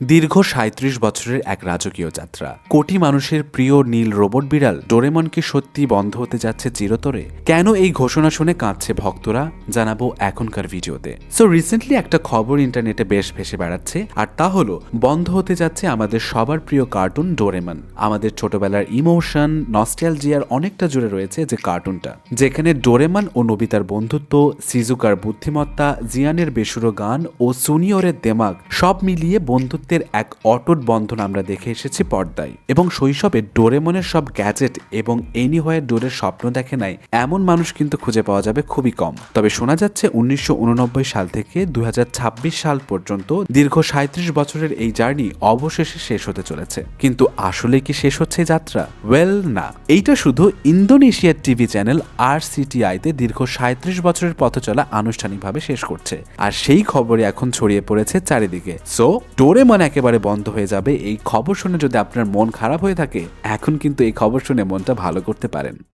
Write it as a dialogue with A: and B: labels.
A: দীর্ঘ ৩৭ বছরের এক রাজকীয় যাত্রা। কোটি মানুষের প্রিয় নীল রোবট বিড়াল ডোরেমন কি সত্যি বন্ধ হতে যাচ্ছে চিরতরে? কেন এই ঘোষণা শুনে কাঁদছে ভক্তরা, জানাবো এখনকার ভিডিওতে। সো রিসেন্টলি একটা খবর ইন্টারনেটে বেশ ভেসে বেড়াচ্ছে, আর তা হলো বন্ধ হতে যাচ্ছে আমাদের সবার প্রিয় কার্টুন ডোরেমন। আমাদের ছোটবেলার ইমোশন, নস্টালজিয়ার অনেকটা জুড়ে রয়েছে যে কার্টুনটা, যেখানে ডোরেমন ও নোবিতার বন্ধুত্ব, সিজুকার বুদ্ধিমত্তা, জিয়ানের বেসুরো গান ও সুনিয়রের দেমাগ সব মিলিয়ে বন্ধুত্বের এক অটুট বন্ধন আমরা দেখে এসেছি পর্দায়। এবং শৈশবে ডোরেমনের সব গ্যাজেট এবং এনিহোয়ার ডোরের স্বপ্ন দেখে নাই এমন মানুষ কিন্তু খুঁজে পাওয়া যাবে খুবই কম। তবে শোনা যাচ্ছে 1989 সাল থেকে 2026 সাল পর্যন্ত দীর্ঘ 37 বছরের এই জার্নি অবশেষে শেষ হতে চলেছে। কিন্তু আসলে কি শেষ হচ্ছে এই যাত্রা? ওয়েল না, এইটা শুধু ইন্দোনেশিয়ার টিভি চ্যানেল RCTI-তে দীর্ঘ 37 বছরের পথ চলা আনুষ্ঠানিকভাবে শেষ করছে, আর সেই খবরে এখন ছড়িয়ে পড়েছে চারিদিকে। সো ডোরেমন একেবারে বন্ধ হয়ে যাবে, এই খবর শুনে যদি আপনার মন খারাপ হয়ে থাকে, এখন কিন্তু এই খবর শুনে মনটা ভালো করতে পারেন।